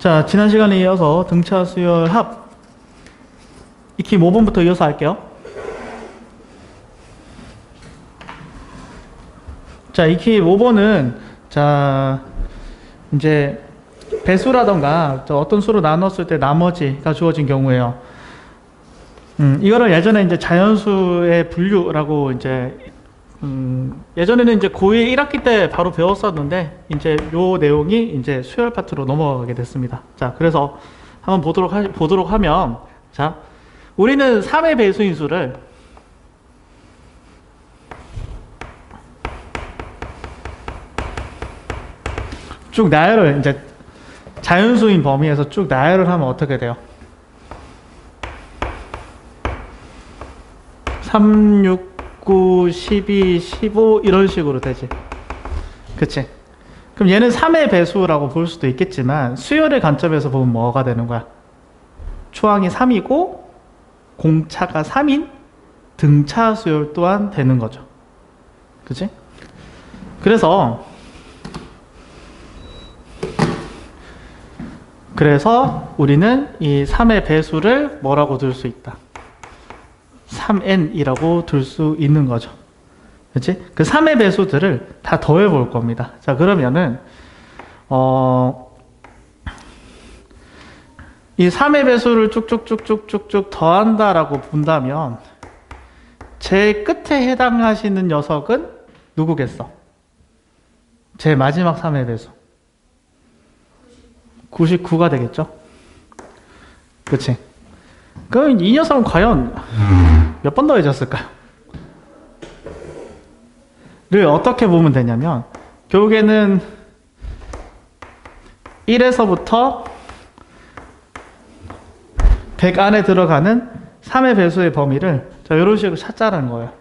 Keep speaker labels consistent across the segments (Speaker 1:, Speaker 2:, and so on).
Speaker 1: 자, 지난 시간에 이어서 등차 수열 합 익히 5번부터 이어서 할게요. 자, 익히 5번은 자 이제 배수라던가 어떤 수로 나눴을 때 나머지가 주어진 경우에요. 이거를 예전에 이제 자연수의 분류라고 이제 예전에는 이제 고1 1학기 때 바로 배웠었는데 이제 요 내용이 이제 수열 파트로 넘어가게 됐습니다. 자, 그래서 한번 보도록 하면, 자, 우리는 3의 배수인 수를 쭉 나열을 이제 자연수인 범위에서 쭉 나열을 하면 어떻게 돼요? 3, 6, 9, 12, 15 이런 식으로 되지. 그치? 그럼 얘는 3의 배수라고 볼 수도 있겠지만 수열의 관점에서 보면 뭐가 되는 거야? 초항이 3이고 공차가 3인 등차 수열 또한 되는 거죠. 그치? 그래서 우리는 이 3의 배수를 뭐라고 둘 수 있다? 3n이라고 둘 수 있는 거죠. 그치? 그 3의 배수들을 다 더해 볼 겁니다. 자, 그러면은 이 3의 배수를 쭉쭉쭉쭉쭉쭉 더한다라고 본다면 제일 끝에 해당하시는 녀석은 누구겠어? 제일 마지막 3의 배수 99가 되겠죠? 그치? 그럼 이 녀석은 과연 몇 번 더해졌을까요? 를 어떻게 보면 되냐면 결국에는 1에서부터 100 안에 들어가는 3의 배수의 범위를 자, 이런 식으로 찾자라는 거예요.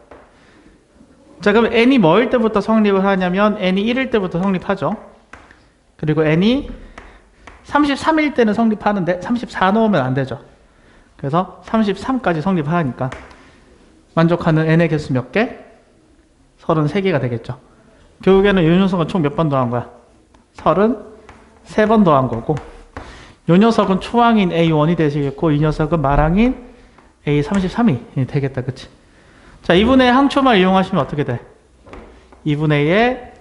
Speaker 1: 자, 그럼 n이 뭐일 때부터 성립을 하냐면 n이 1일 때부터 성립하죠. 그리고 n이 33일 때는 성립하는데 34 넣으면 안 되죠. 그래서 33까지 성립하니까 만족하는 n의 개수 몇 개? 33개가 되겠죠. 결국에는 이 녀석은 총 몇 번 더한 거야? 33번 더한 거고 이 녀석은 초항인 A1이 되시겠고 이 녀석은 말항인 A33이 되겠다. 그치? 자, 2분의 항초말 이용하시면 어떻게 돼? 2분의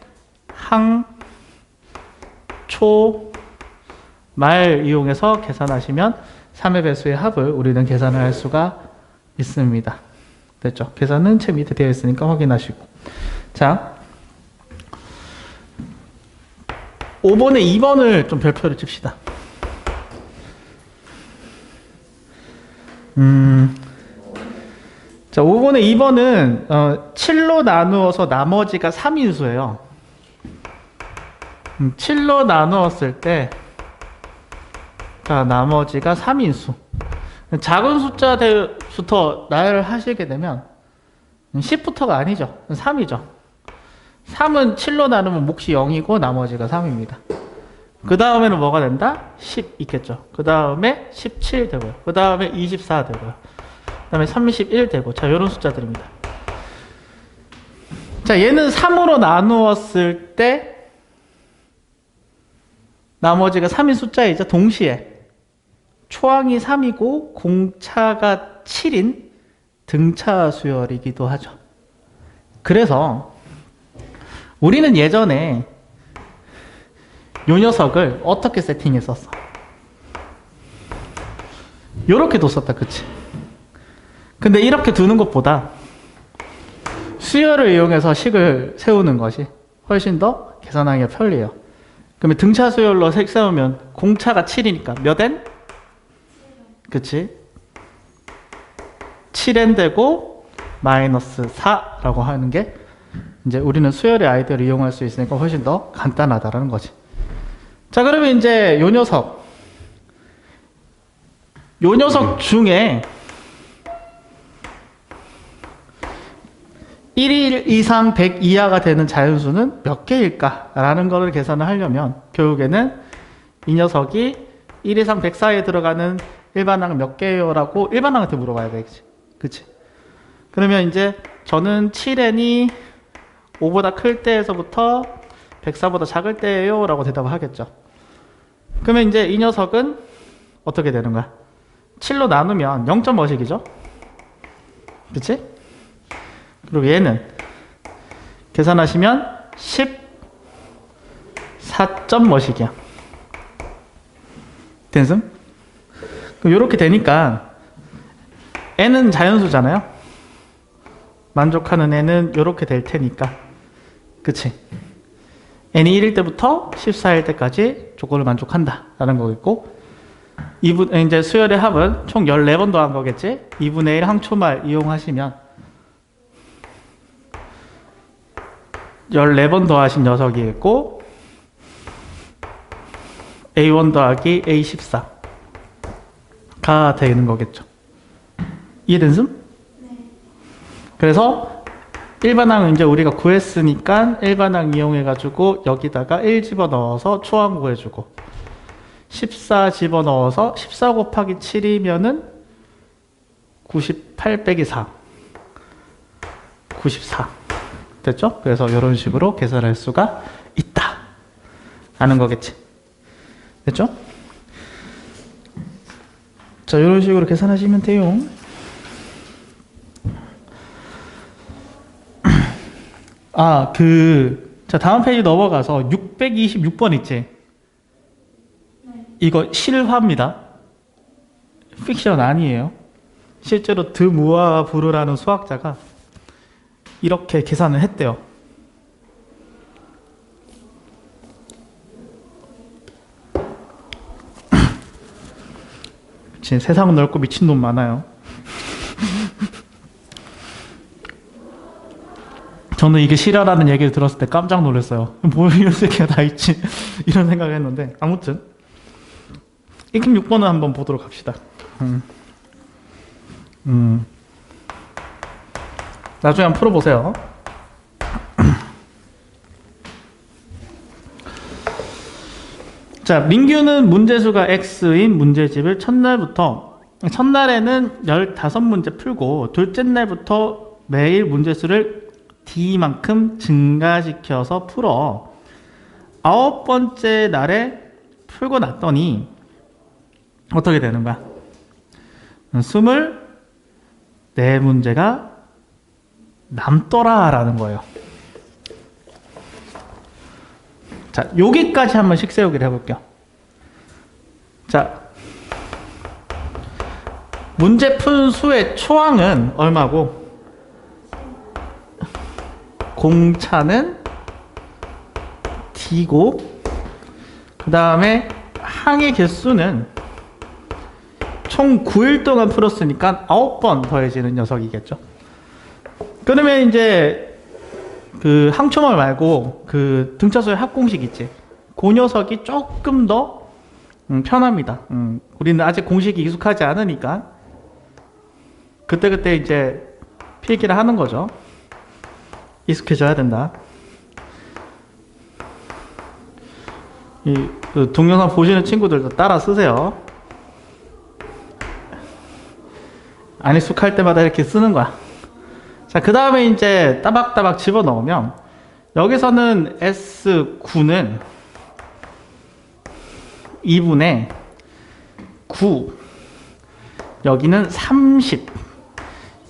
Speaker 1: 항초말 이용해서 계산하시면 3의 배수의 합을 우리는 계산을 할 수가 있습니다. 됐죠? 계산은 책 밑에 되어 있으니까 확인하시고. 자, 5번에 2번을 좀 별표를 칩시다. 자, 5번에 2번은 7로 나누어서 나머지가 3인수예요. 7로 나누었을 때 자, 나머지가 3인수. 작은 숫자부터 나열을 하시게 되면 10부터가 아니죠. 3이죠. 3은 7로 나누면 몫이 0이고 나머지가 3입니다. 그 다음에는 뭐가 된다? 10 있겠죠. 그 다음에 17 되고요. 그 다음에 24 되고요. 그 다음에 31 되고. 자, 이런 숫자들입니다. 자, 얘는 3으로 나누었을 때 나머지가 3인 숫자이죠. 동시에 초항이 3이고 공차가 7인 등차 수열이기도 하죠. 그래서 우리는 예전에 이 녀석을 어떻게 세팅했었어? 이렇게 뒀었다. 그치? 근데 이렇게 두는 것보다 수열을 이용해서 식을 세우는 것이 훨씬 더 계산하기가 편리해요. 그러면 등차 수열로 색 세우면 공차가 7이니까 몇 n? 그치? 7n 되고 마이너스 4라고 하는 게 이제 우리는 수열의 아이디어를 이용할 수 있으니까 훨씬 더 간단하다라는 거지. 자, 그러면 이제 요 녀석 중에 1 이상 100 이하가 되는 자연수는 몇 개일까? 라는 거를 계산을 하려면 결국에는 이 녀석이 1 이상 100 사이에 들어가는 일반항은 몇 개예요? 라고 일반항한테 물어봐야 되겠지. 그치? 그러면 이제 저는 7n이 5보다 클 때에서부터 104보다 작을 때예요 라고 대답을 하겠죠. 그러면 이제 이 녀석은 어떻게 되는 거야? 7로 나누면 0.뭐씩이죠? 그치? 그리고 얘는 계산하시면 14.뭐씩이야. 됐음? 그럼 이렇게 되니까 n은 자연수잖아요. 만족하는 n은 이렇게 될 테니까, 그치? n이 1일 때부터 14일 때까지 조건을 만족한다 라는 거겠고, 이제 수열의 합은 총 14번 더한 거겠지? 2분의 1 항초말 이용하시면 14번 더하신 녀석이겠고, A1 더하기 A14가 되는 거겠죠. 이해된습? 네. 그래서 일반항은 이제 우리가 구했으니까 일반항 이용해가지고 여기다가 1 집어넣어서 초항 구해주고, 14 집어넣어서 14 곱하기 7이면은 98 빼기 4. 94. 됐죠? 그래서 이런 식으로 계산할 수가 있다 하는 거겠지. 됐죠? 자, 이런 식으로 계산하시면 돼요. 자, 다음 페이지 넘어가서 626번 있지? 네. 이거 실화입니다. 픽션 아니에요. 실제로 드무아 부르라는 수학자가 이렇게 계산을 했대요. 세상은 넓고 미친놈 많아요. 저는 이게 실화라는 얘기를 들었을 때 깜짝 놀랐어요. 뭐 이런 새끼가 다 있지 이런 생각을 했는데, 아무튼 106번을 한번 보도록 합시다. 나중에 한번 풀어보세요. 자, 민규는 문제수가 x인 문제집을 첫날에는 15문제 풀고 둘째 날부터 매일 문제수를 d만큼 증가시켜서 풀어 9번째 날에 풀고 났더니 어떻게 되는 거야? 24문제가 남더라 라는 거예요. 자, 여기까지 한번 식세우기를 해볼게요. 자, 문제 푼 수의 초항은 얼마고, 공차는 D고, 그 다음에 항의 개수는 총 9일 동안 풀었으니까 9번 더해지는 녀석이겠죠. 그러면 이제 그 항초말 말고 그 등차수의 합공식 있지? 그 녀석이 조금 더 편합니다. 우리는 아직 공식이 익숙하지 않으니까 그때그때 이제 필기를 하는 거죠. 익숙해져야 된다. 그 동영상 보시는 친구들도 따라 쓰세요. 안 익숙할 때마다 이렇게 쓰는 거야. 자, 그 다음에 이제 따박따박 집어넣으면 여기서는 S9는 2분의 9, 여기는 30,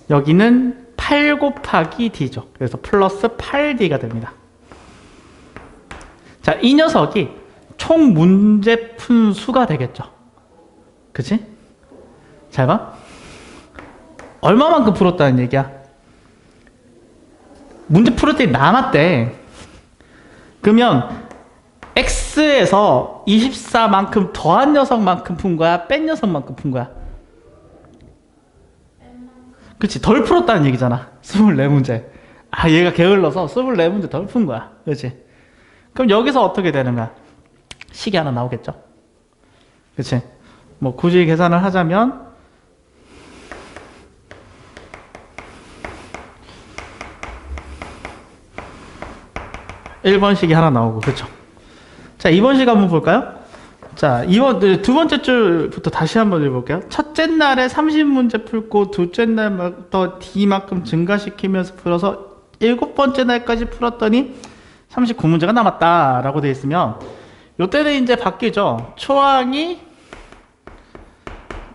Speaker 1: 여기는 8 곱하기 D죠. 그래서 플러스 8D가 됩니다. 자, 이 녀석이 총 문제 푼 수가 되겠죠. 그치? 잘 봐. 얼마만큼 풀었다는 얘기야? 문제 풀을 때 남았대. 그러면 X에서 24만큼 더한 녀석만큼 푼 거야? 뺀 녀석만큼 푼 거야? 그치, 덜 풀었다는 얘기잖아. 24문제. 아, 얘가 게을러서 24문제 덜 푼 거야. 그치? 그럼 여기서 어떻게 되는 거야? 식이 하나 나오겠죠? 그치? 뭐 굳이 계산을 하자면 1번식이 하나 나오고, 그쵸? 자, 2번식 한번 볼까요? 자, 두 번째 줄부터 다시 한번 읽어볼게요. 첫째 날에 30문제 풀고 둘째 날부터 D만큼 증가시키면서 풀어서 7번째 날까지 풀었더니 39문제가 남았다 라고 되어 있으면 요때는 이제 바뀌죠. 초항이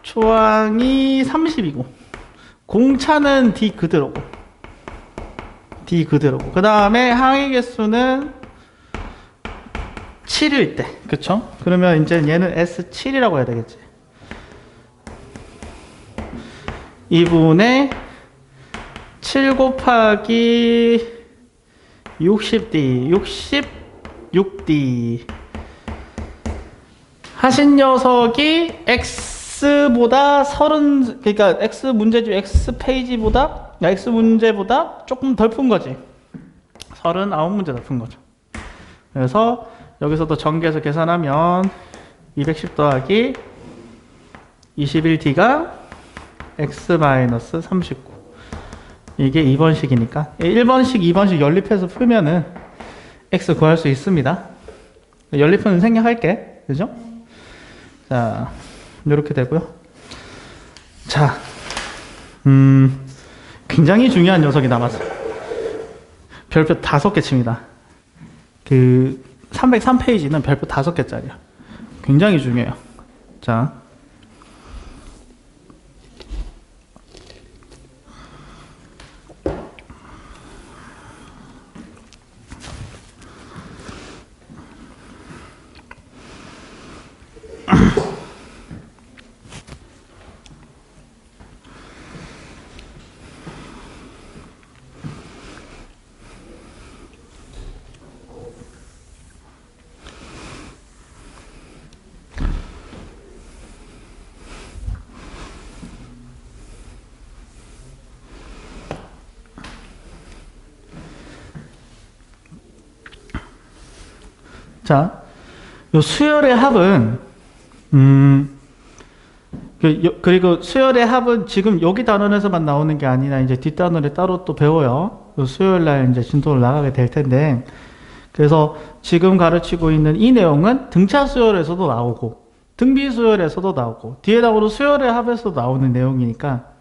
Speaker 1: 30이고 공차는 D 그대로고 그 다음에 항의 개수는 7일 때, 그쵸? 그러면 이제 얘는 S7이라고 해야 되겠지. 2분의 7 곱하기 60D 66D 하신 녀석이 X보다 그러니까 X 문제집 X 페이지보다 X 문제보다 조금 덜 푼 거지. 39문제 더 푼 거죠. 그래서 여기서도 전개해서 계산하면 210 더하기 21D가 X-39 이게 2번식이니까 1번식, 2번식 연립해서 풀면은 X 구할 수 있습니다. 연립은 생략할게. 그죠? 자, 이렇게 되고요. 자, 굉장히 중요한 녀석이 남았어요. 별표 5개 칩니다. 그 303페이지는 별표 5개짜리야. 굉장히 중요해요. 자, 자, 요 수열의 합은 그리고 수열의 합은 지금 여기 단원에서만 나오는 게 아니라 이제 뒷단원에 따로 또 배워요. 요 수요일날 이제 진도를 나가게 될 텐데, 그래서 지금 가르치고 있는 이 내용은 등차 수열에서도 나오고 등비 수열에서도 나오고 뒤에 나오는 수열의 합에서도 나오는 내용이니까,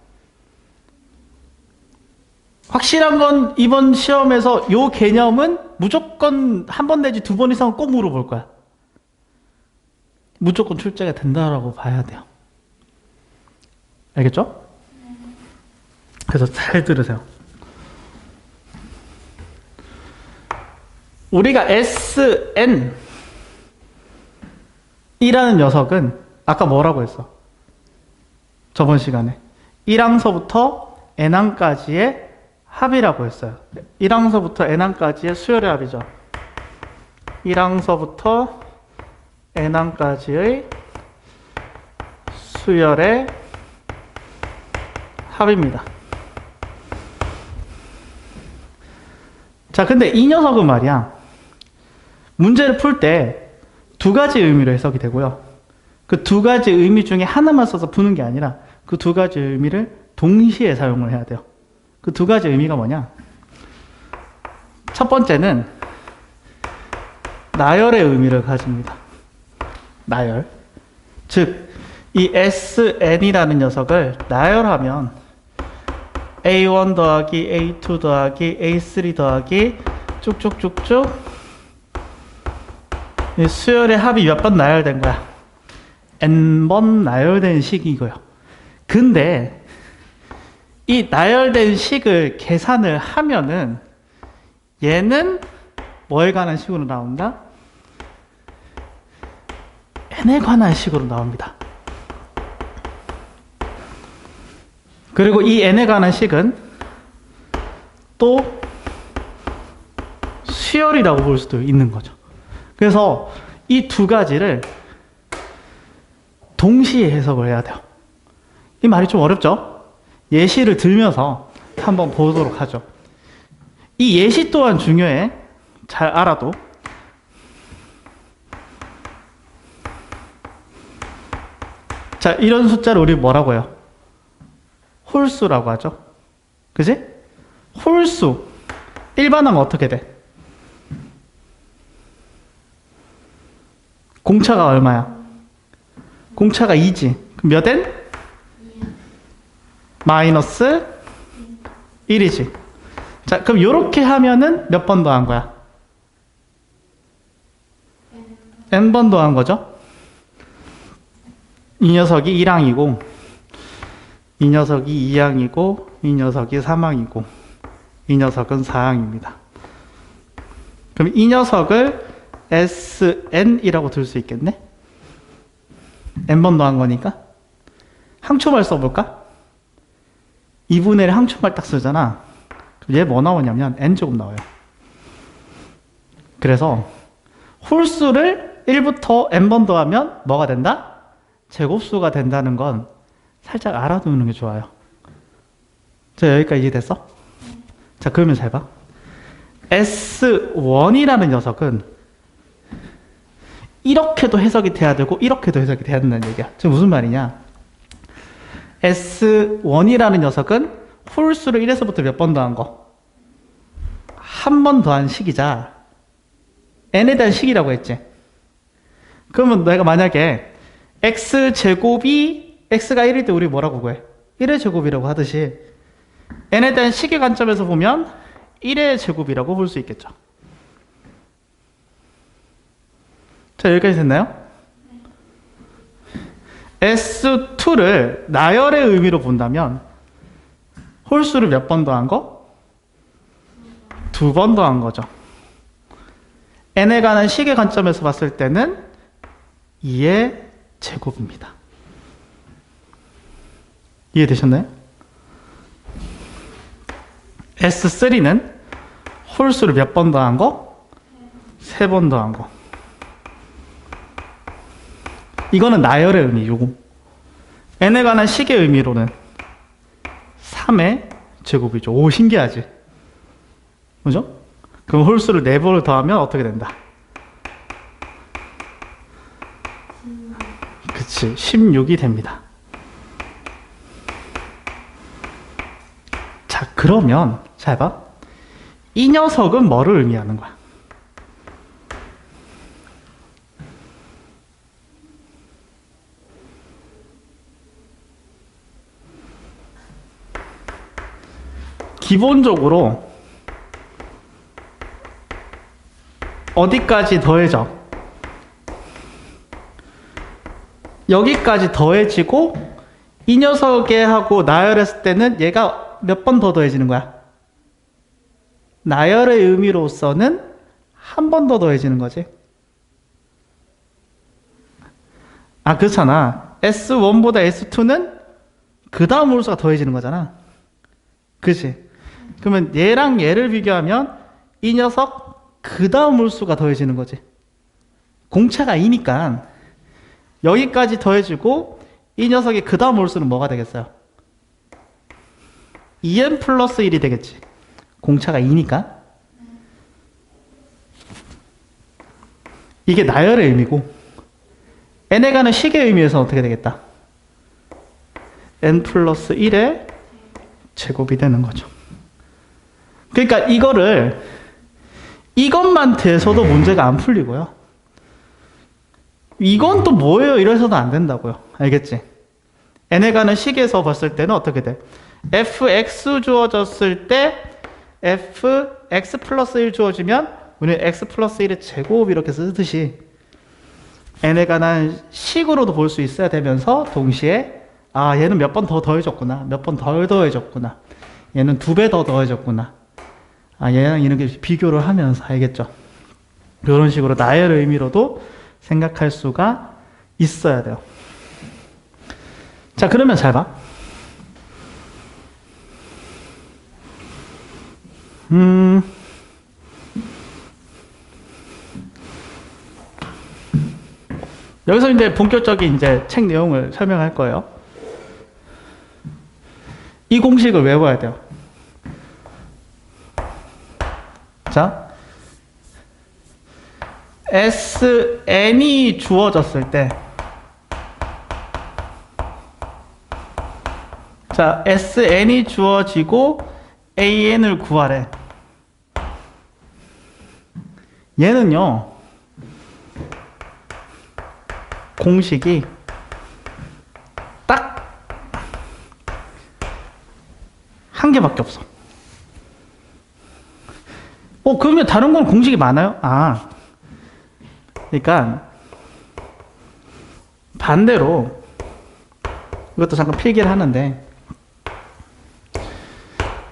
Speaker 1: 확실한 건 이번 시험에서 요 개념은 무조건 한 번 내지 2번 이상은 꼭 물어볼 거야. 무조건 출제가 된다라고 봐야 돼요. 알겠죠? 그래서 잘 들으세요. 우리가 SN 이라는 녀석은 아까 뭐라고 했어? 저번 시간에 1항서부터 N항까지의 합이라고 했어요. 1항서부터 N항까지의 수열의 합이죠. 1항서부터 N항까지의 수열의 합입니다. 자, 근데 이 녀석은 말이야, 문제를 풀 때 두 가지 의미로 해석이 되고요. 그 두 가지 의미 중에 하나만 써서 푸는 게 아니라 그 두 가지 의미를 동시에 사용을 해야 돼요. 그 두 가지 의미가 뭐냐? 첫 번째는 나열의 의미를 가집니다. 나열. 즉, 이 SN이라는 녀석을 나열하면 A1 더하기 A2 더하기 A3 더하기 쭉쭉쭉쭉 이 수열의 합이 몇 번 나열된 거야? N번 나열된 식이고요. 근데 이 나열된 식을 계산을 하면은 얘는 뭐에 관한 식으로 나온다? N에 관한 식으로 나옵니다. 그리고 이 N에 관한 식은 또 수열이라고 볼 수도 있는 거죠. 그래서 이 두 가지를 동시에 해석을 해야 돼요. 이 말이 좀 어렵죠? 예시를 들면서 한번 보도록 하죠. 이 예시 또한 중요해. 잘 알아도. 자, 이런 숫자를 우리 뭐라고 해요? 홀수라고 하죠. 그지? 홀수. 일반항은 어떻게 돼? 공차가 얼마야? 공차가 2지. 그럼 몇 n? 마이너스 1이지. 자, 그럼 이렇게 하면은 몇 번 더 한 거야? n번 더한 거죠. 이 녀석이 1항이고 이 녀석이 2항이고 이 녀석이 3항이고 이 녀석은 4항입니다. 그럼 이 녀석을 SN이라고 둘 수 있겠네? n번 더한 거니까. 항초말 써볼까? 2분의 1 항초말 딱 쓰잖아. 그럼 얘 뭐 나오냐면 n제곱 나와요. 그래서 홀수를 1부터 n번 더하면 뭐가 된다? 제곱수가 된다는 건 살짝 알아두는 게 좋아요. 자, 여기까지 이해됐어? 자, 그러면 잘 봐. S1이라는 녀석은 이렇게도 해석이 돼야 되고 이렇게도 해석이 돼야 된다는 얘기야. 지금 무슨 말이냐? S1이라는 녀석은 홀수를 1에서부터 몇 번 더한 거? 한 번 더한 식이자 n에 대한 식이라고 했지. 그러면 내가 만약에 x제곱이 x가 1일 때 우리 뭐라고 구해? 1의 제곱이라고 하듯이 n에 대한 식의 관점에서 보면 1의 제곱이라고 볼 수 있겠죠. 자, 여기까지 됐나요? S2를 나열의 의미로 본다면 홀수를 몇 번 더한 거? 2번 더한 거죠. n에 관한 식의 관점에서 봤을 때는 2의 제곱입니다. 이해되셨나요? S3는 홀수를 몇 번 더한 거? 3번 더한 거. 이거는 나열의 의미고 n에 관한 식의 의미로는 3의 제곱이죠. 오, 신기하지? 그죠? 그럼 홀수를 4번을 더하면 어떻게 된다? 그치, 16이 됩니다. 자, 그러면 잘 봐. 이 녀석은 뭐를 의미하는 거야? 기본적으로 어디까지 더해져? 여기까지 더해지고 이 녀석에 하고 나열했을 때는 얘가 몇 번 더 더해지는 거야? 나열의 의미로서는 한 번 더 더해지는 거지. 아, 그렇잖아. S1보다 S2는 그 다음 홀수가 더해지는 거잖아. 그치? 그러면 얘랑 얘를 비교하면 이 녀석 그 다음 홀수가 더해지는 거지. 공차가 2니까 여기까지 더해지고 이 녀석의 그 다음 홀수는 뭐가 되겠어요? 2n 플러스 1이 되겠지. 공차가 2니까. 이게 나열의 의미고 n에 관한 식의 의미에서 어떻게 되겠다? n 플러스 1의 제곱이 되는 거죠. 그러니까 이것만 돼서도 문제가 안 풀리고요. 이건 또 뭐예요? 이래서도 안 된다고요. 알겠지? n에 관한 식에서 봤을 때는 어떻게 돼? fx 주어졌을 때 fx 플러스 1 주어지면 우리는 x 플러스 1의 제곱 이렇게 쓰듯이 n에 관한 식으로도 볼 수 있어야 되면서 동시에 아, 얘는 몇 번 더 더해졌구나. 몇 번 덜 더해졌구나. 얘는 2배 더 더해졌구나. 아, 얘랑 이렇게 비교를 하면서 알겠죠? 이런 식으로 나열의 의미로도 생각할 수가 있어야 돼요. 자, 그러면 잘 봐. 여기서 이제 본격적인 이제 책 내용을 설명할 거예요. 이 공식을 외워야 돼요. 자, SN이 주어졌을 때, 자, SN이 주어지고 AN을 구하래. 얘는요, 공식이 딱 한 개밖에 없어. 그러면 다른 건 공식이 많아요? 아, 그러니까 반대로 이것도 잠깐 필기를 하는데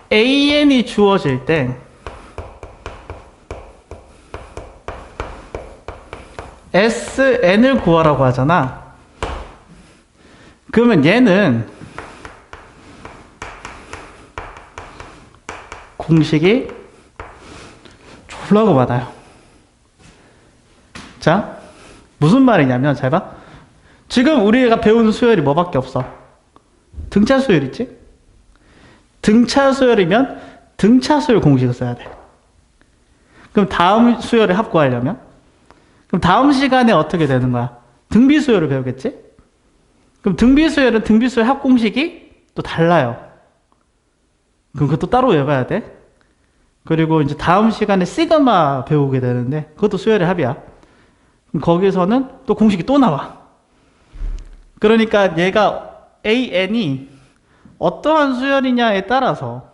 Speaker 1: AN이 주어질 때 SN을 구하라고 하잖아. 그러면 얘는 공식이 졸라고 많아요. 자, 무슨 말이냐면 잘 봐. 지금 우리가 배운 수열이 뭐밖에 없어? 등차 수열 있지? 등차 수열이면 등차 수열 공식을 써야 돼. 그럼 다음 수열의 합 구하려면? 그럼 다음 시간에 어떻게 되는 거야? 등비 수열을 배우겠지? 그럼 등비 수열은 등비 수열 합 공식이 또 달라요. 그럼 그것도 따로 외워야 돼. 그리고 이제 다음 시간에 시그마 배우게 되는데 그것도 수열의 합이야. 그럼 거기서는 또 공식이 또 나와. 그러니까 얘가 AN이 어떠한 수열이냐에 따라서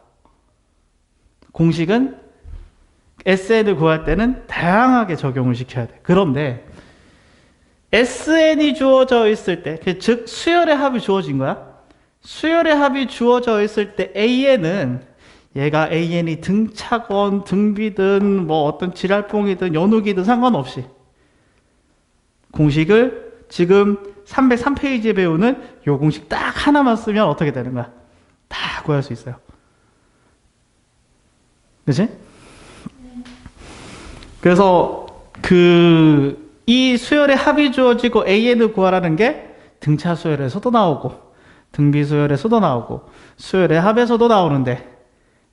Speaker 1: 공식은 SN을 구할 때는 다양하게 적용을 시켜야 돼. 그런데 SN이 주어져 있을 때, 즉 수열의 합이 주어진 거야. 수열의 합이 주어져 있을 때 AN은 얘가 AN이 등차건 등비든 뭐 어떤 지랄뽕이든 연욱이든 상관없이 공식을 지금 303페이지에 배우는 요 공식 딱 하나만 쓰면 어떻게 되는 거야? 다 구할 수 있어요. 그치? 그래서 이 수열의 합이 주어지고 AN을 구하라는 게 등차 수열에서도 나오고 등비 수열에서도 나오고 수열의 합에서도 나오는데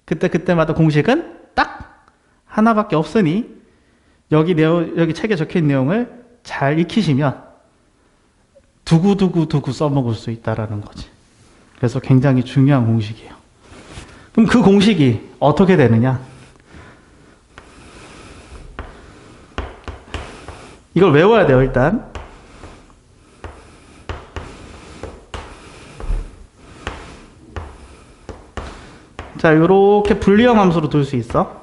Speaker 1: 그때마다 공식은 딱 하나밖에 없으니 여기 책에 적힌 내용을 잘 익히시면 두구두구 써먹을 수 있다라는 거지. 그래서 굉장히 중요한 공식이에요. 그럼 그 공식이 어떻게 되느냐? 이걸 외워야 돼요, 일단. 자, 요렇게 분리형 함수로 둘 수 있어.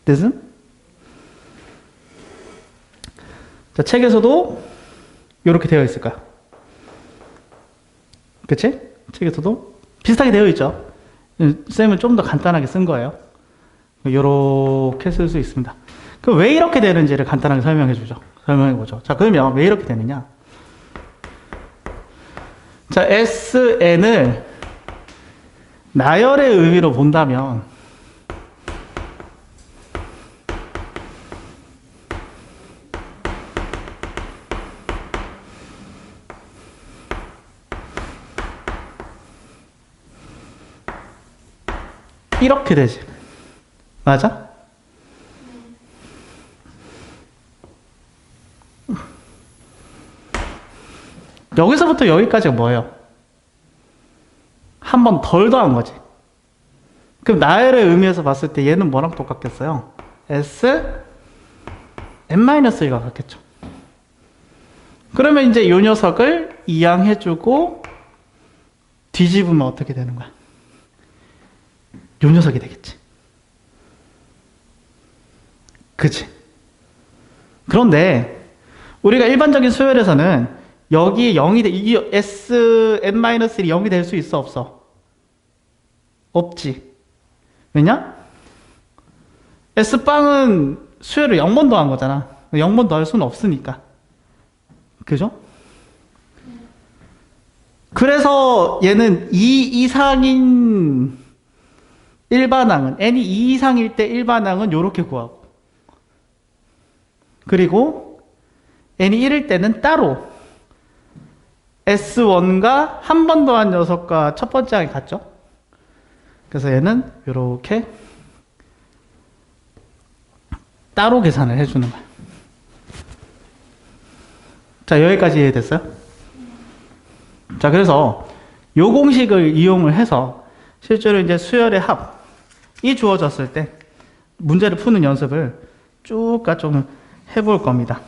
Speaker 1: 됐음? 자, 책에서도 요렇게 되어 있을 거야. 그치? 책에서도 비슷하게 되어 있죠. 쌤은 좀 더 간단하게 쓴 거예요. 요렇게 쓸 수 있습니다. 그럼 왜 이렇게 되는지를 간단하게 설명해 보죠. 자, 그러면 왜 이렇게 되느냐? 자, SN을 나열의 의미로 본다면 이렇게 되지. 맞아? 여기서부터 여기까지가 뭐예요? 한 번 덜 더한 거지. 그럼 나열의 의미에서 봤을 때 얘는 뭐랑 똑같겠어요? S n-1가 같겠죠. 그러면 이제 이 녀석을 이항해주고 뒤집으면 어떻게 되는 거야? 이 녀석이 되겠지. 그치? 그런데 우리가 일반적인 수열에서는 여기에 0이 이 Sn-1이 0이 될 수 있어, 없어? 없지. 왜냐? S빵은 수열을 0번 더한 거잖아. 0번 더할 수는 없으니까. 그죠? 그래서 얘는 2 이상인 일반항은, n이 2 이상일 때 일반항은 요렇게 구하고, 그리고 n이 1일 때는 따로 S1과 한 번 더한 녀석과 첫 번째 항이 같죠? 그래서 얘는 요렇게 따로 계산을 해주는 거야. 자, 여기까지 이해됐어요? 자, 그래서 요 공식을 이용을 해서 실제로 이제 수열의 합이 주어졌을 때 문제를 푸는 연습을 쭉 좀 해볼 겁니다.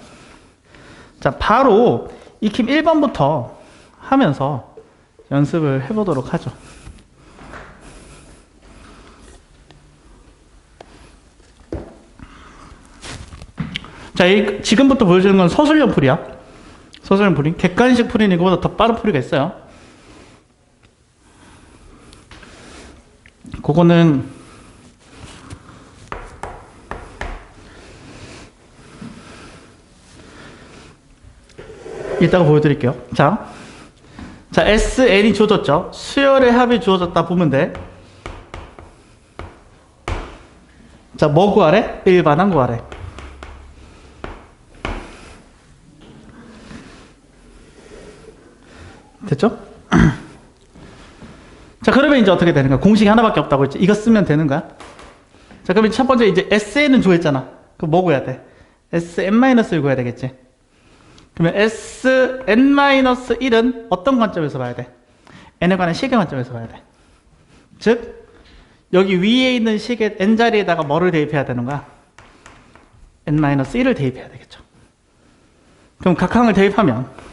Speaker 1: 자, 바로 익힘 1번부터 하면서 연습을 해보도록 하죠. 자, 지금부터 보여주는 건 서술형 풀이야. 서술형 풀이. 객관식 풀이는 이거보다 더 빠른 풀이가 있어요. 그거는 이따가 보여드릴게요. 자, SN이 주어졌죠. 수열의 합이 주어졌다 보면 돼. 자, 뭐 구하래? 일반항 구하래. 됐죠? 자, 그러면 이제 어떻게 되는 거야? 공식이 하나밖에 없다고 했지. 이거 쓰면 되는 거야. 자, 그러면 첫 번째 이제 SN은 구했잖아. 그럼 뭐 구해야 돼? SN-를 구해야 되겠지. 그러면 Sn-1은 어떤 관점에서 봐야 돼? n에 관한 식의 관점에서 봐야 돼. 즉, 여기 위에 있는 식의 n자리에다가 뭐를 대입해야 되는 거야? n-1을 대입해야 되겠죠. 그럼 각 항을 대입하면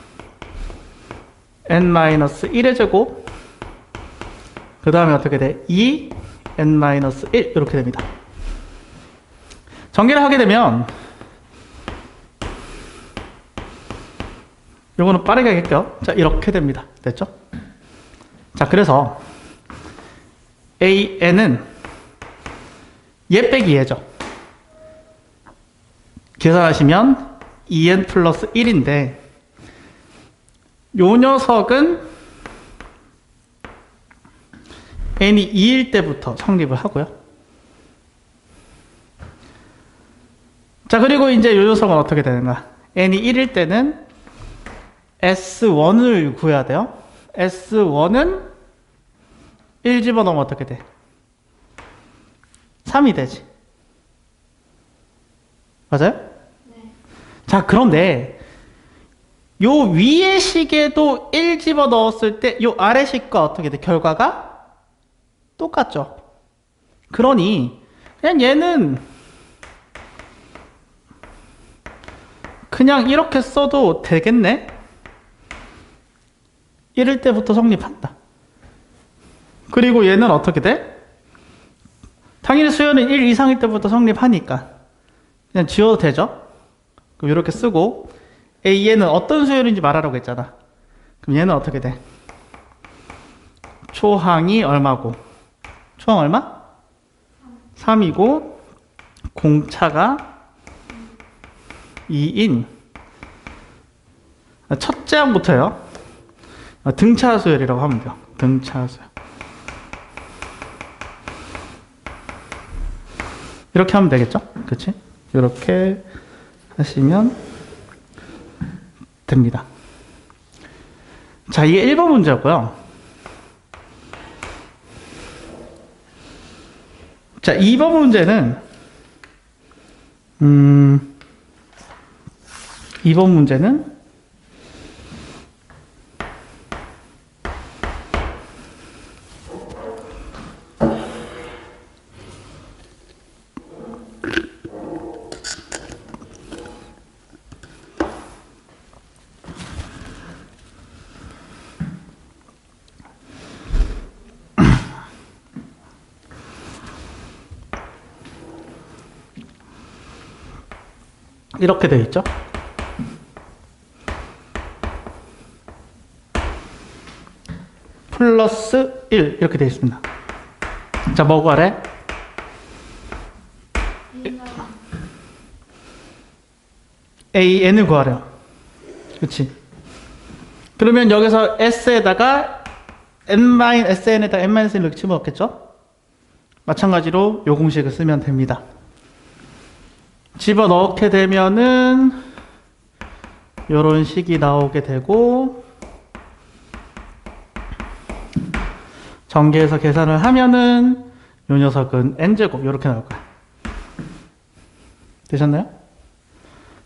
Speaker 1: n-1의 제곱, 그 다음에 어떻게 돼? 2n-1 이렇게 됩니다. 전개를 하게 되면 요거는 빠르게 하겠죠. 자, 이렇게 됩니다. 됐죠? 자, 그래서 AN은 얘 빼기 얘죠. 계산하시면 2n 플러스 1인데 요 녀석은 n이 2일 때부터 성립을 하고요. 자, 그리고 이제 요 녀석은 어떻게 되는가? n이 1일 때는 S1을 구해야 돼요. S1은 1 집어넣으면 어떻게 돼? 3이 되지. 맞아요? 네. 자, 그런데 요 위의 식에도 1 집어넣었을 때 요 아래 식과 어떻게 돼? 결과가 똑같죠. 그러니 그냥 얘는 그냥 이렇게 써도 되겠네? 1일 때부터 성립한다. 그리고 얘는 어떻게 돼? 당연히 수열은 1 이상일 때부터 성립하니까 그냥 지워도 되죠? 그럼 이렇게 쓰고 얘는 어떤 수열인지 말하라고 했잖아. 그럼 얘는 어떻게 돼? 초항이 얼마고? 초항 얼마? 3이고 공차가 2인 첫째 항부터요. 등차 수열이라고 하면 돼요. 등차 수열. 이렇게 하면 되겠죠? 그치? 이렇게 하시면 됩니다. 자, 이게 1번 문제였고요. 자, 2번 문제는 2번 문제는 이렇게 되어 있죠. 플러스 1 이렇게 되어 있습니다. 자, 뭐 구하래? AN을 구하래요. 그치? 그러면 여기서 S에다가 SN에다가 N-1을 이렇게 집어넣겠죠? 마찬가지로 요 공식을 쓰면 됩니다. 집어넣게 되면은 요런 식이 나오게 되고 전개해서 계산을 하면은 요 녀석은 n제곱 요렇게 나올 거야. 되셨나요?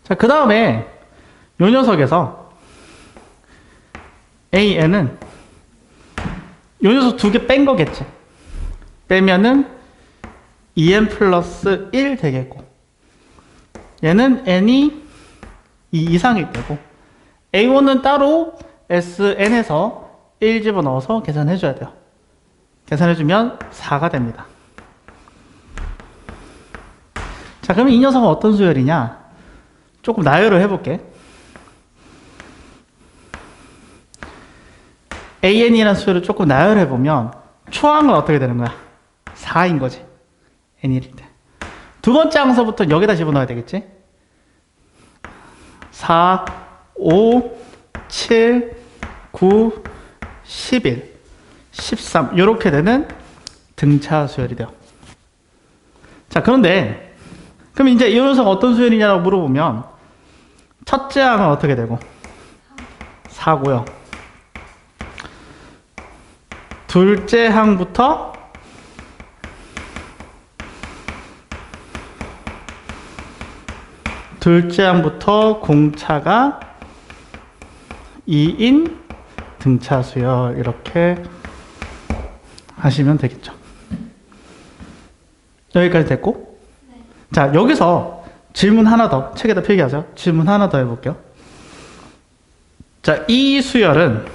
Speaker 1: 자, 그 다음에 요 녀석에서 AN은 요 녀석 두 개 뺀 거겠지. 빼면은 2n 플러스 1 되겠고 얘는 n이 2 이상일 때고 A1은 따로 SN에서 1 집어넣어서 계산해줘야 돼요. 계산해주면 4가 됩니다. 자, 그러면 이 녀석은 어떤 수열이냐? 조금 나열을 해볼게. AN이라는 수열을 조금 나열해보면 초항은 어떻게 되는 거야? 4인 거지. N일 때. 두 번째 항서부터 여기다 집어넣어야 되겠지? 4, 5, 7, 9, 11, 13 이렇게 되는 등차 수열이 돼요. 자, 그런데 그럼 이제 이 녀석 어떤 수열이냐고 물어보면 첫째 항은 어떻게 되고? 4고요. 둘째 항부터 공차가 2인 등차 수열 이렇게 하시면 되겠죠. 여기까지 됐고? 네. 자, 여기서 질문 하나 더 책에다 필기하죠. 질문 하나 더 해볼게요. 자, 이 수열은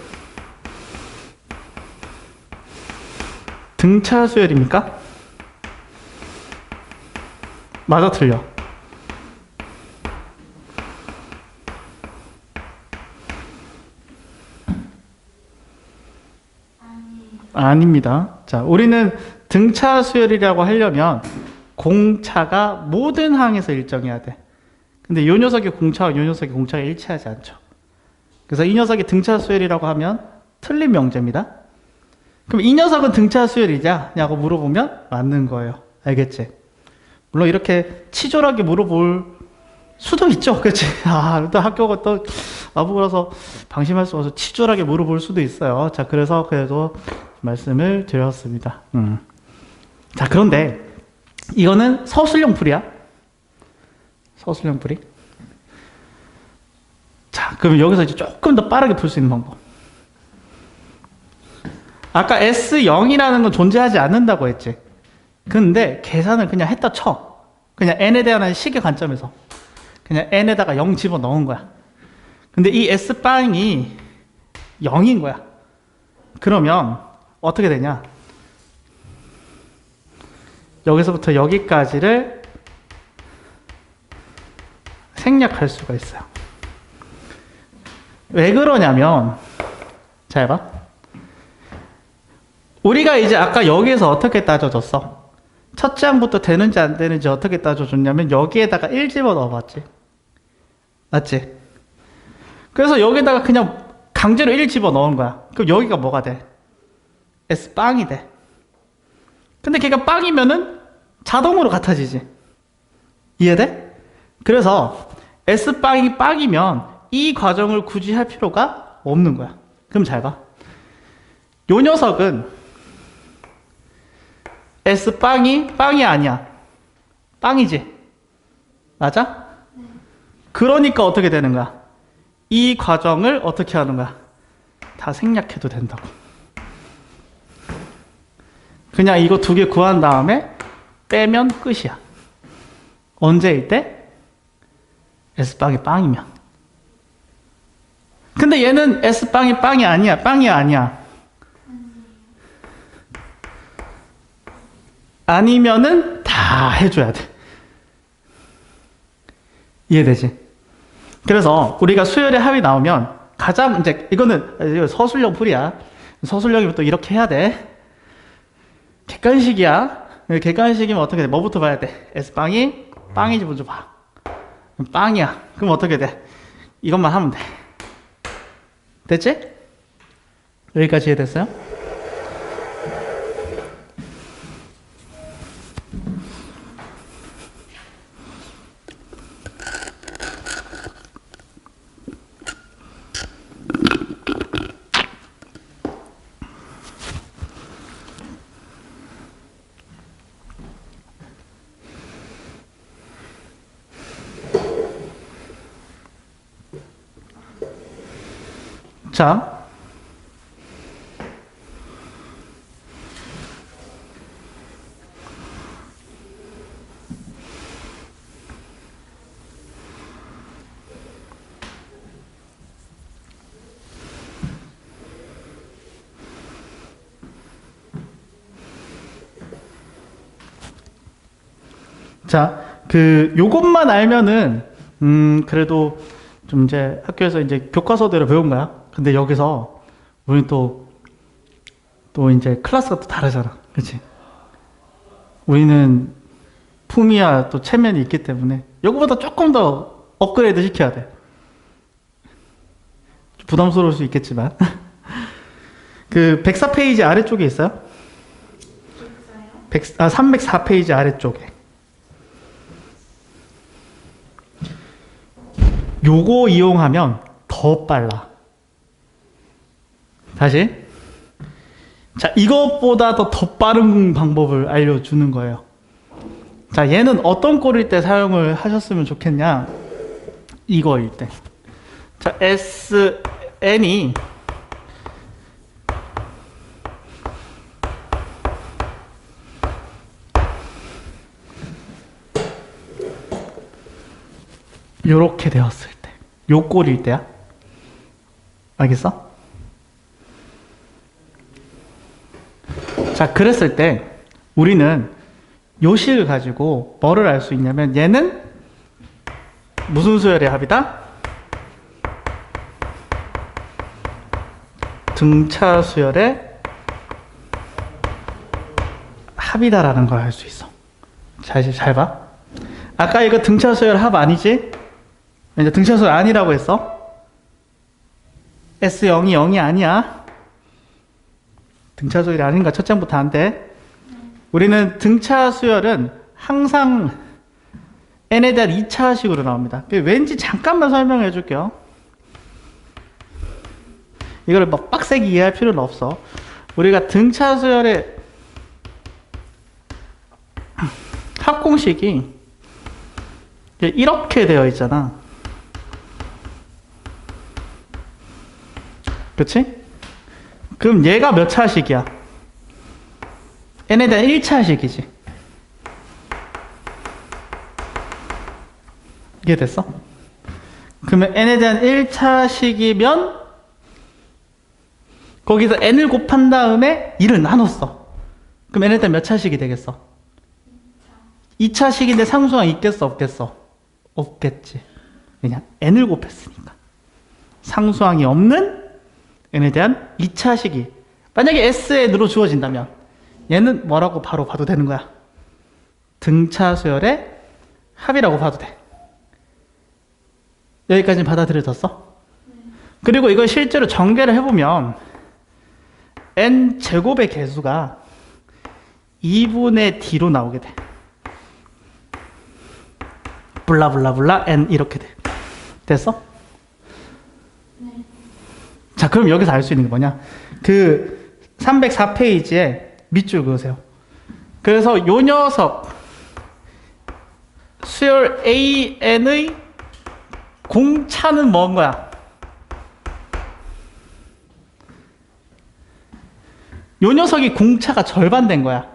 Speaker 1: 등차 수열입니까? 맞아, 틀려? 아닙니다. 자, 우리는 등차 수열이라고 하려면 공차가 모든 항에서 일정해야 돼. 근데 이 녀석의 공차와 이 녀석의 공차가 일치하지 않죠. 그래서 이 녀석이 등차 수열이라고 하면 틀린 명제입니다. 그럼 이 녀석은 등차 수열이냐고 물어보면 맞는 거예요. 알겠지? 물론 이렇게 치졸하게 물어볼 수도 있죠. 그렇지? 또 학교가 또 나보고라서 방심할 수 없어서 치졸하게 물어볼 수도 있어요. 자, 그래서 그래도 말씀을 드렸습니다. 자, 그런데 이거는 서술형 풀이야. 서술형 풀이. 자, 그럼 여기서 이제 조금 더 빠르게 풀 수 있는 방법. 아까 S0이라는 건 존재하지 않는다고 했지. 근데 계산을 그냥 했다 쳐. 그냥 n에 대한 식의 관점에서. 그냥 n에다가 0 집어넣은 거야. 근데 이 S빵이 0인 거야. 그러면 어떻게 되냐? 여기서부터 여기까지를 생략할 수가 있어요. 왜 그러냐면, 잘 봐. 우리가 이제 아까 여기에서 어떻게 따져줬어? 첫째 항부터 되는지 안 되는지 어떻게 따져줬냐면 여기에다가 1 집어넣어 봤지. 맞지? 그래서 여기다가 그냥 강제로 1 집어넣은 거야. 그럼 여기가 뭐가 돼? S빵이 돼. 근데 걔가 빵이면은 자동으로 같아지지. 이해돼? 그래서 S빵이 빵이면 이 과정을 굳이 할 필요가 없는 거야. 그럼 잘 봐. 요 녀석은 S빵이 빵이 아니야. 빵이지? 맞아? 네. 그러니까 어떻게 되는 거야? 이 과정을 어떻게 하는 거야? 다 생략해도 된다고. 그냥 이거 두 개 구한 다음에 빼면 끝이야. 언제일 때? S빵이 빵이면. 근데 얘는 S빵이 빵이 아니야. 빵이 아니야. 아니면은 다 해줘야 돼. 이해되지? 그래서 우리가 수열의 합이 나오면 가장 이제 이거는 서술형 풀이야. 서술형이면 또 이렇게 해야 돼. 객관식이야. 객관식이면 어떻게 돼? 뭐부터 봐야 돼? S빵이 빵인지 먼저 봐. 빵이야. 그럼 어떻게 돼? 이것만 하면 돼. 됐지? 여기까지 이해됐어요? 자, 요것만 알면은 그래도 좀 이제 학교에서 이제 교과서대로 배운 거야. 근데 여기서 우리는 또 이제 클래스가 또 다르잖아. 그치? 우리는 품위와 또 체면이 있기 때문에 여기보다 조금 더 업그레이드 시켜야 돼. 부담스러울 수 있겠지만. 그 104페이지 아래쪽에 있어요? 304페이지 아래쪽에. 요거 이용하면 더 빨라. 다시. 자, 이것보다 더 빠른 방법을 알려주는 거예요. 자, 얘는 어떤 꼴일 때 사용을 하셨으면 좋겠냐? 이거일 때. 자, SN이 요렇게 되었을 때. 요 꼴일 때야. 알겠어? 자, 그랬을 때 우리는 요 식을 가지고 뭐를 알 수 있냐면 얘는 무슨 수열의 합이다? 등차 수열의 합이다라는 걸 알 수 있어. 자, 이제 잘 봐. 아까 이거 등차 수열 합 아니지? 이제 등차 수열 아니라고 했어? S0이 0이 아니야. 등차 수열이 아닌가? 첫 장부터 안 돼. 우리는 등차 수열은 항상 n에 대한 2차식으로 나옵니다. 왠지 잠깐만 설명해 줄게요. 이거를 막 빡세게 이해할 필요는 없어. 우리가 등차 수열의 합공식이 이렇게 되어 있잖아. 그치? 그럼 얘가 몇 차식이야? n에 대한 1차식이지. 이해됐어? 그러면 n에 대한 1차식이면 거기서 n을 곱한 다음에 1을 나눴어. 그럼 n에 대한 몇 차식이 되겠어? 2차식인데 상수항 있겠어 없겠어? 없겠지. 왜냐? n을 곱했으니까. 상수항이 없는 n에 대한 2차식이 만약에 SN으로 주어진다면 얘는 뭐라고 바로 봐도 되는 거야? 등차 수열의 합이라고 봐도 돼. 여기까지는 받아들여졌어? 그리고 이걸 실제로 전개를 해보면 n 제곱의 개수가 2분의 d로 나오게 돼. 블라블라블라 n 이렇게 돼. 됐어? 자, 그럼 여기서 알 수 있는 게 뭐냐? 그 304페이지에 밑줄 그으세요. 그래서 요 녀석 수열 AN의 공차는 뭔 거야? 요 녀석이 공차가 절반 된 거야.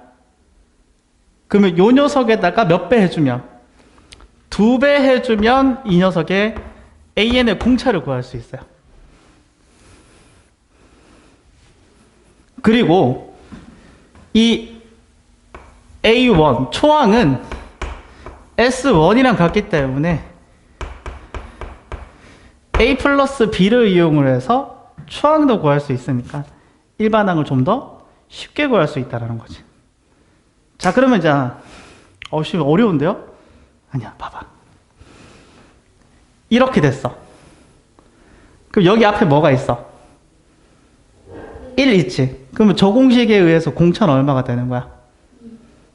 Speaker 1: 그러면 요 녀석에다가 몇 배 해주면? 2배 해주면 이 녀석의 AN의 공차를 구할 수 있어요. 그리고 이 A1 초항은 S1이랑 같기 때문에 A 플러스 B를 이용을 해서 초항도 구할 수 있으니까 일반항을 좀 더 쉽게 구할 수 있다는 거지. 자, 그러면 자, 어려운데요? 아니야, 봐봐. 이렇게 됐어. 그럼 여기 앞에 뭐가 있어? 1 있지. 그러면 저 공식에 의해서 공차는 얼마가 되는 거야?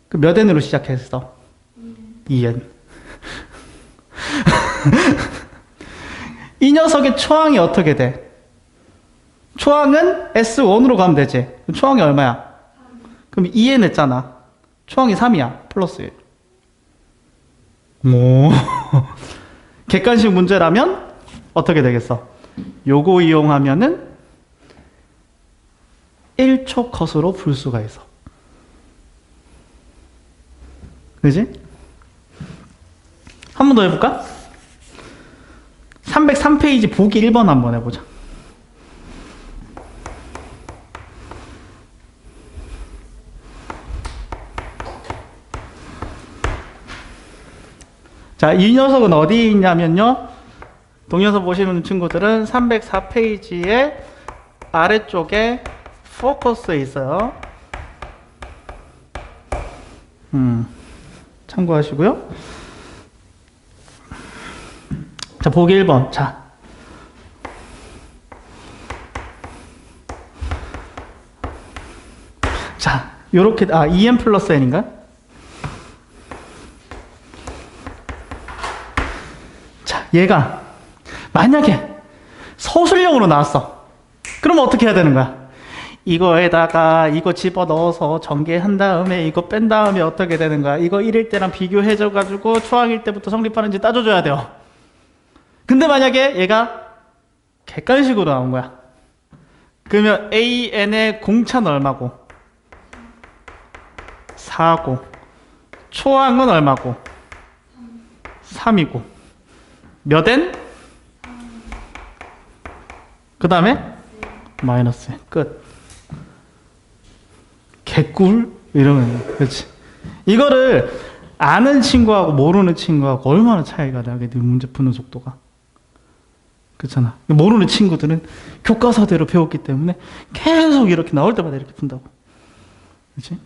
Speaker 1: 그럼 몇 n으로 시작했어? 2n. 이 녀석의 초항이 어떻게 돼? 초항은 S1으로 가면 되지. 초항이 얼마야? 그럼 2n 했잖아. 초항이 3이야. 플러스 1. 오. 객관식 문제라면 어떻게 되겠어? 요거 이용하면은 1초 컷으로 풀 수가 있어. 그지? 한 번 더 해볼까? 303페이지 보기 1번 한번 해보자. 자, 이 녀석은 어디 있냐면요. 동영상 보시는 친구들은 304페이지의 아래쪽에 포커스에 있어요. 참고하시고요. 자, 보기 1번. 자. 자, 요렇게, EM 플러스 N인가? 자, 얘가, 만약에 서술형으로 나왔어. 그러면 어떻게 해야 되는 거야? 이거에다가 이거 집어 넣어서 전개한 다음에 이거 뺀 다음에 어떻게 되는 거야? 이거 1일 때랑 비교해줘가지고 초항일 때부터 성립하는지 따져줘야 돼요. 근데 만약에 얘가 객관식으로 나온 거야. 그러면 AN의 공차는 얼마고? 4고 초항은 얼마고? 3이고 몇 N? 그 다음에 마이너스 N. 끝. 개꿀? 이러면 그렇지. 이거를 아는 친구하고 모르는 친구하고 얼마나 차이가 나게 돼, 문제 푸는 속도가. 그렇잖아. 모르는 친구들은 교과서대로 배웠기 때문에 계속 이렇게 나올 때마다 이렇게 푼다고. 그렇지?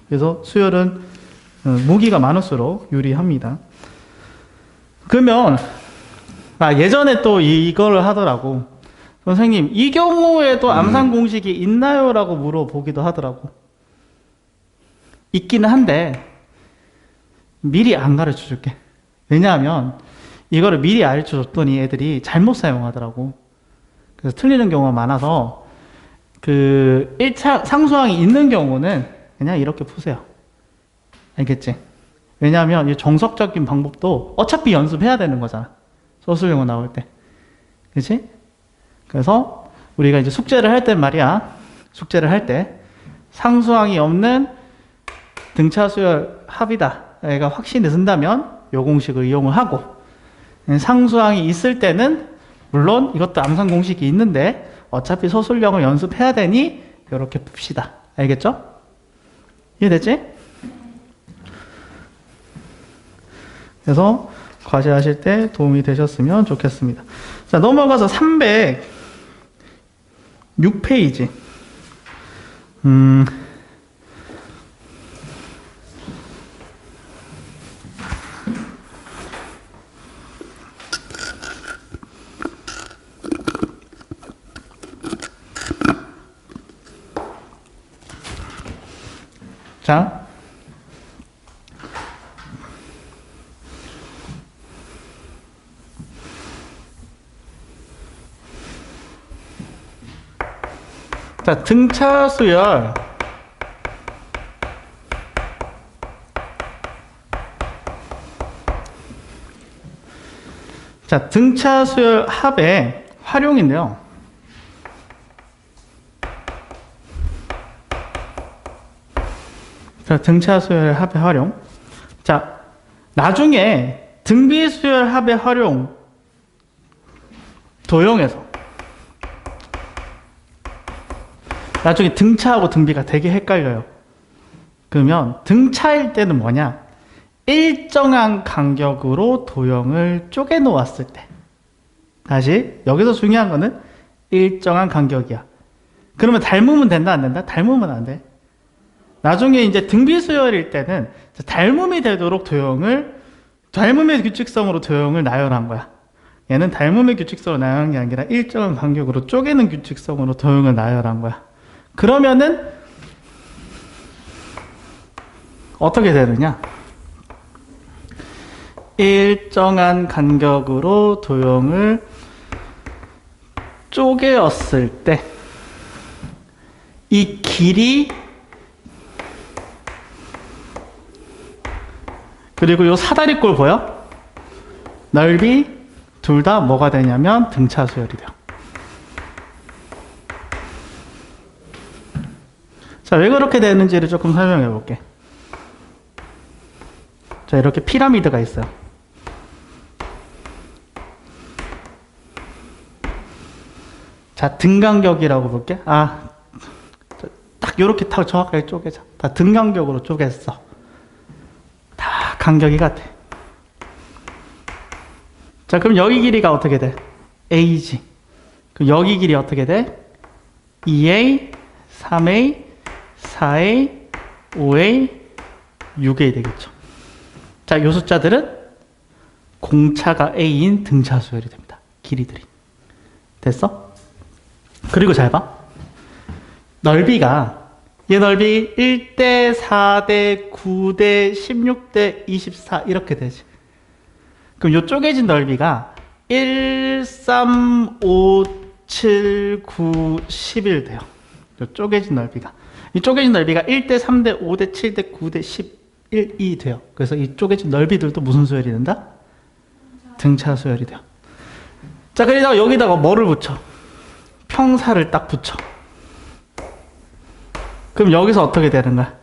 Speaker 1: 그래서 수열은 무기가 많을수록 유리합니다. 그러면 예전에 또 이걸 하더라고. 선생님, 이 경우에도 암산 공식이 있나요? 라고 물어보기도 하더라고. 있기는 한데 미리 안 가르쳐 줄게. 왜냐하면 이거를 미리 가르쳐 줬더니 애들이 잘못 사용하더라고. 그래서 틀리는 경우가 많아서 그 1차 상수항이 있는 경우는 그냥 이렇게 푸세요. 알겠지? 왜냐하면 이 정석적인 방법도 어차피 연습해야 되는 거잖아. 서술형어 나올 때. 그치? 그래서 우리가 이제 숙제를 할 때 말이야. 숙제를 할 때 상수항이 없는 등차수열 합이다. 얘가 확신이 든다면 요 공식을 이용을 하고, 상수항이 있을 때는 물론 이것도 암산 공식이 있는데 어차피 서술형을 연습해야 되니 이렇게 풉시다. 알겠죠? 이해됐지? 그래서 과제하실 때 도움이 되셨으면 좋겠습니다. 자, 넘어가서 306페이지. 자, 등차 수열 등차 수열 합의 활용인데요. 등차 수열 합의 활용. 자, 나중에 등비 수열 합의 활용 도형에서 나중에 등차하고 등비가 되게 헷갈려요. 그러면 등차일 때는 뭐냐? 일정한 간격으로 도형을 쪼개 놓았을 때. 다시 여기서 중요한 거는 일정한 간격이야. 그러면 닮으면 된다, 안 된다? 닮으면 안 돼. 나중에 이제 등비수열일 때는 닮음이 되도록 닮음의 규칙성으로 도형을 나열한 거야. 얘는 닮음의 규칙성으로 나열한 게 아니라 일정한 간격으로 쪼개는 규칙성으로 도형을 나열한 거야. 그러면은 어떻게 되느냐? 일정한 간격으로 도형을 쪼개었을 때 이 길이 그리고 요 사다리꼴 보여? 넓이 둘 다 뭐가 되냐면 등차 수열이 돼요. 자, 왜 그렇게 되는지를 조금 설명해 볼게. 자, 이렇게 피라미드가 있어요. 자, 등간격이라고 볼게. 딱 요렇게 딱 정확하게 쪼개자. 다 등간격으로 쪼갰어. 다 간격이 같아. 자, 그럼 여기 길이가 어떻게 돼? a지. 그럼 여기 길이 어떻게 돼? 2a, 3a, 4a, 5a, 6a 되겠죠. 자, 요 숫자들은 공차가 a인 등차 수열이 됩니다. 길이들이. 됐어? 그리고 잘 봐. 넓이가 얘 넓이 1대 4대 9대 16대 24 이렇게 되지. 그럼 요 쪼개진 넓이가 1, 3, 5, 7, 9, 11 돼요. 요 쪼개진 넓이가. 이 쪼개진 넓이가 1대 3대 5대 7대 9대 11, 2 돼요. 그래서 이 쪼개진 넓이들도 무슨 수열이 된다? 등차 수열이 돼요. 자, 그러다가 여기다가 뭐를 붙여? 평사를 딱 붙여. 그럼 여기서 어떻게 되는 거야?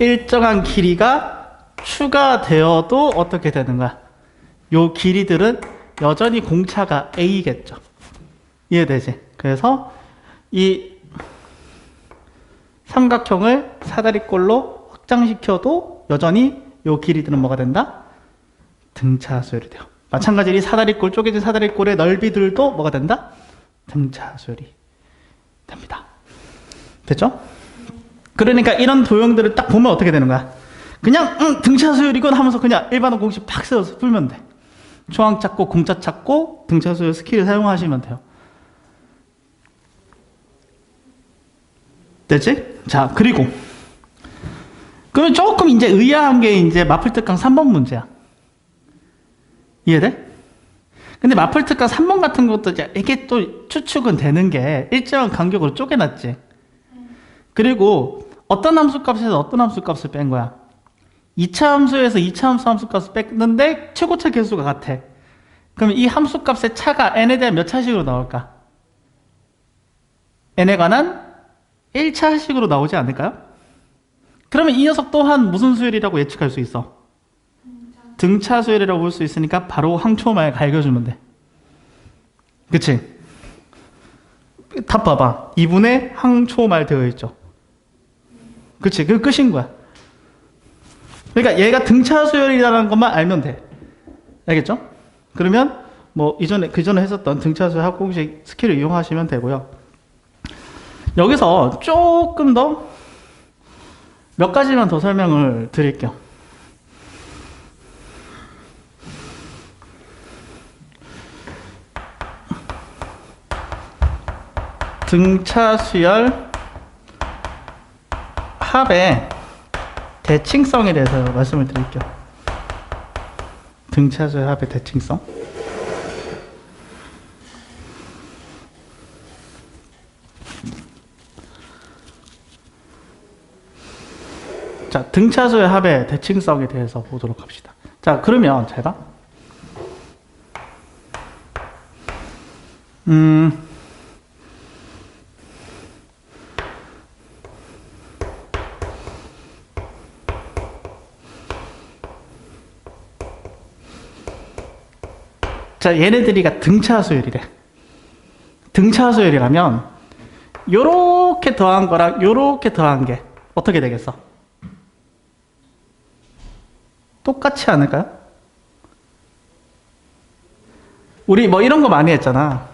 Speaker 1: 일정한 길이가 추가되어도 어떻게 되는 거야? 요 길이들은 여전히 공차가 a겠죠. 이해되지? 그래서 이 삼각형을 사다리꼴로 확장시켜도 여전히 요 길이들은 뭐가 된다? 등차 수열이 돼요. 마찬가지로 이 사다리꼴, 쪼개진 사다리꼴의 넓이들도 뭐가 된다? 등차 수열이 됩니다. 됐죠? 그러니까 이런 도형들을 딱 보면 어떻게 되는 거야? 그냥 등차 수열이건 하면서 그냥 일반원 공식 팍 세워서 풀면 돼. 초항 찾고 공차 찾고 등차 수열 스킬을 사용하시면 돼요. 됐지? 자, 그리고 그러면 조금 이제 의아한 게 이제 마플특강 3번 문제야. 이해돼? 근데 마플특강 3번 같은 것도 이게 또 추측은 되는 게 일정한 간격으로 쪼개놨지. 그리고 어떤 함수값에서 어떤 함수값을 뺀 거야? 2차 함수에서 2차 함수값을 뺐는데 최고차 개수가 같아. 그럼 이 함수값의 차가 n에 대한 몇 차식으로 나올까? n에 관한 1차식으로 나오지 않을까요? 그러면 이 녀석 또한 무슨 수열이라고 예측할 수 있어? 등차 수열이라고 볼 수 있으니까 바로 항초말 갈겨주면 돼. 그치? 답 봐봐. 2분의 항초말 되어 있죠. 그치? 그 끝인 거야. 그러니까 얘가 등차 수열이라는 것만 알면 돼. 알겠죠? 그러면 뭐 그 전에 했었던 등차 수열 합공식 스킬을 이용하시면 되고요. 여기서 조금 더 몇 가지만 더 설명을 드릴게요. 등차 수열 합의 대칭성에 대해서 말씀을 드릴게요. 등차 수열 합의 대칭성. 자, 등차 수열 합의 대칭성에 대해서 보도록 합시다. 자, 그러면 잘 봐. 자, 얘네들이가 등차 수열이래. 등차 수열이라면 요렇게 더한 거랑 요렇게 더한 게 어떻게 되겠어? 똑같지 않을까요? 우리 뭐 이런 거 많이 했잖아.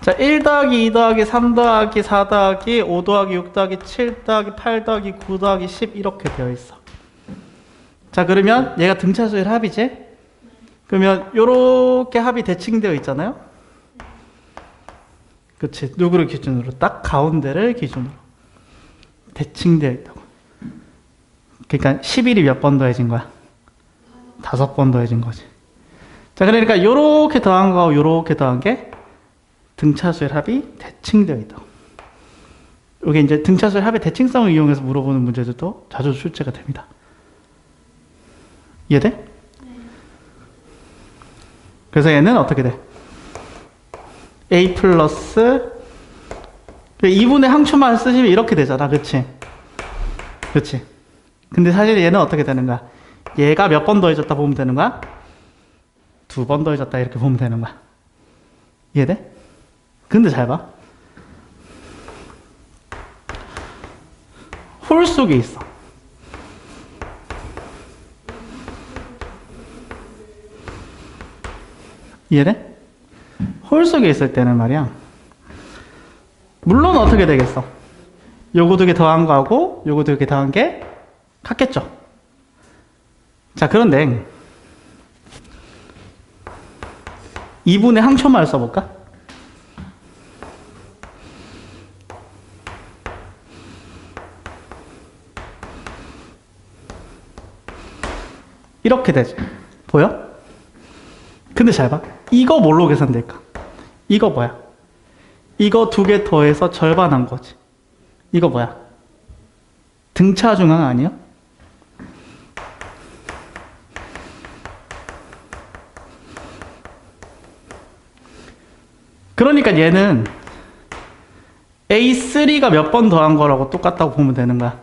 Speaker 1: 자, 1 더하기 2 더하기 3 더하기 4 더하기 5 더하기 6 더하기 7 더하기 8 더하기 9 더하기 10 이렇게 되어 있어. 자, 그러면 얘가 등차 수열 합이지? 그러면 요렇게 합이 대칭되어 있잖아요? 그치. 누구를 기준으로? 딱 가운데를 기준으로 대칭되어 있다고. 그러니까 11이 몇 번 더해진 거야? 5번 더해진 거지. 자, 그러니까 요렇게 더한 거하고 요렇게 더한 게 등차수열 합이 대칭되어 있다고. 이게 이제 등차수열 합의 대칭성을 이용해서 물어보는 문제들도 자주 출제가 됩니다. 이해돼? 네. 그래서 얘는 어떻게 돼? a 플러스 2분의 항초만 쓰시면 이렇게 되잖아. 그치? 그치? 근데 사실 얘는 어떻게 되는 거야? 얘가 몇 번 더해졌다 보면 되는 거야? 2번 더해졌다 이렇게 보면 되는 거야. 이해돼? 근데 잘 봐. 홀 속에 있어. 이해돼? 홀 속에 있을 때는 말이야. 물론 어떻게 되겠어? 요거 두 개 더한 거하고 요거 두 개 더한 게 같겠죠? 자, 그런데 2분의 항초말 써볼까? 이렇게 되지. 보여? 근데 잘 봐. 이거 뭘로 계산될까? 이거 뭐야? 이거 두 개 더해서 절반한 거지. 이거 뭐야? 등차 중앙 아니야? 그러니까 얘는 A3가 몇 번 더한 거라고 똑같다고 보면 되는 거야.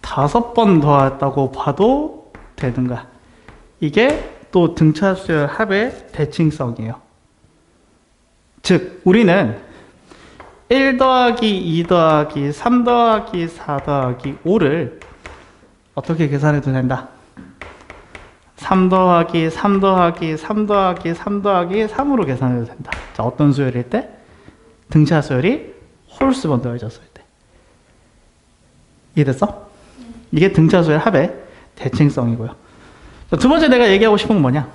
Speaker 1: 5번 더했다고 봐도 되는 거야. 이게 또 등차수열 합의 대칭성이에요. 즉, 우리는 1 더하기 2 더하기 3 더하기 4 더하기 5를 어떻게 계산해도 된다. 3 더하기 3 더하기 3 더하기 3 더하기 3으로 계산해도 된다. 자, 어떤 수열일 때? 등차 수열이 홀수번 더해졌을 때. 이해됐어? 이게 등차 수열 합의 대칭성이고요. 자, 두 번째 내가 얘기하고 싶은 건 뭐냐?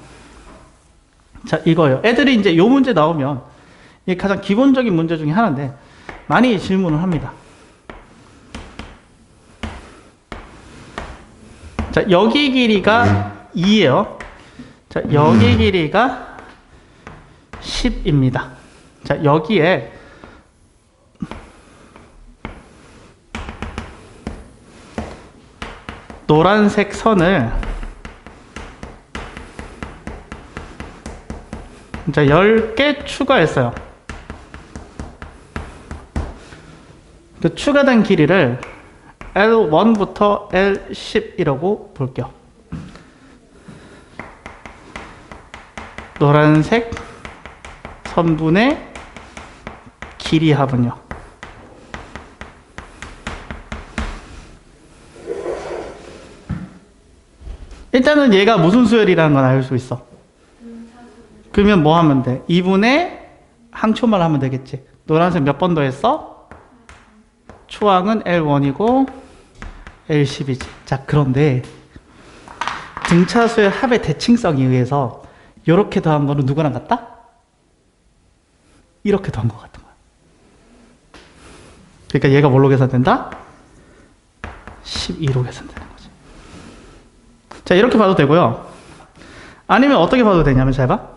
Speaker 1: 자, 이거예요. 애들이 이제 요 문제 나오면 이게 가장 기본적인 문제 중에 하나인데 많이 질문을 합니다. 자, 여기 길이가 2예요. 자, 여기 길이가 10입니다. 자, 여기에 노란색 선을 자, 10개 추가했어요. 그 추가된 길이를 L1부터 L10이라고 볼게요. 노란색 선분의 길이 합은요. 일단은 얘가 무슨 수열이라는 건 알 수 있어. 그러면 뭐 하면 돼? 2분의 항초말 하면 되겠지. 노란색 몇 번 더했어? 초항은 L1이고 L10이지. 자, 그런데 등차수의 합의 대칭성에 의해서 이렇게 더한 거는 누구랑 같다? 이렇게 더한 거 같은 거야. 그러니까 얘가 뭘로 계산된다? 12로 계산되는 거지. 자, 이렇게 봐도 되고요. 아니면 어떻게 봐도 되냐면 잘 봐.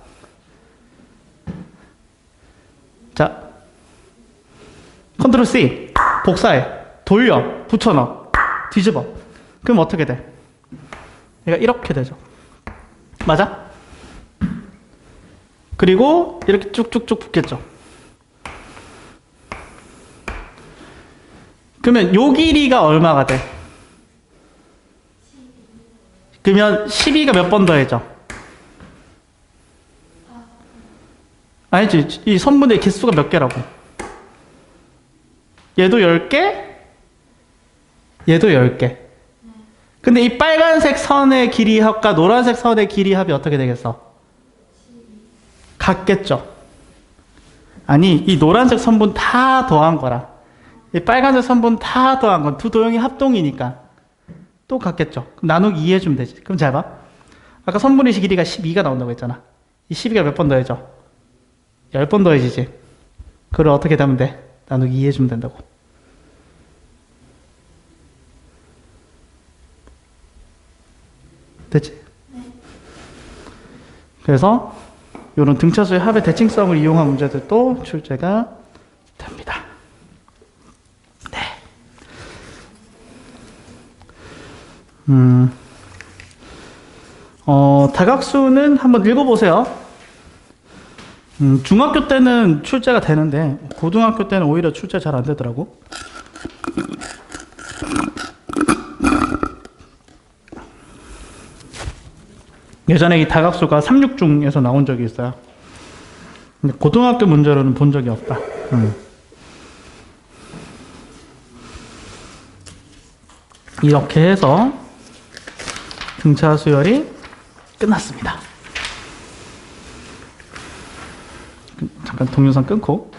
Speaker 1: 자, 컨트롤 C, 복사해, 돌려, 붙여넣어, 뒤집어. 그럼 어떻게 돼? 얘가 이렇게 되죠. 맞아? 그리고 이렇게 쭉쭉쭉 붙겠죠. 그러면 요 길이가 얼마가 돼? 그러면 12가 몇 번 더해져? 아니지, 이 선분의 개수가 몇 개라고? 얘도 10개? 얘도 10개. 근데 이 빨간색 선의 길이 합과 노란색 선의 길이 합이 어떻게 되겠어? 같겠죠? 아니, 이 노란색 선분 다 더한 거라. 이 빨간색 선분 다 더한 건 두 도형이 합동이니까 또 같겠죠? 그럼 나누기 2 해주면 되지. 그럼 잘 봐. 아까 선분의 길이가 12가 나온다고 했잖아. 이 12가 몇 번 더해져? 10번 더해지지. 그걸 어떻게 하면 돼? 나누기 2 해주면 된다고. 됐지? 네. 그래서 이런 등차수의 합의 대칭성을 이용한 문제들도 출제가 됩니다. 네. 다각수는 한번 읽어보세요. 중학교 때는 출제가 되는데 고등학교 때는 오히려 출제 잘 안 되더라고. 예전에 이 다각수가 366에서 나온 적이 있어요. 근데 고등학교 문제로는 본 적이 없다. 이렇게 해서 등차 수열이 끝났습니다. 잠깐 동영상 끊고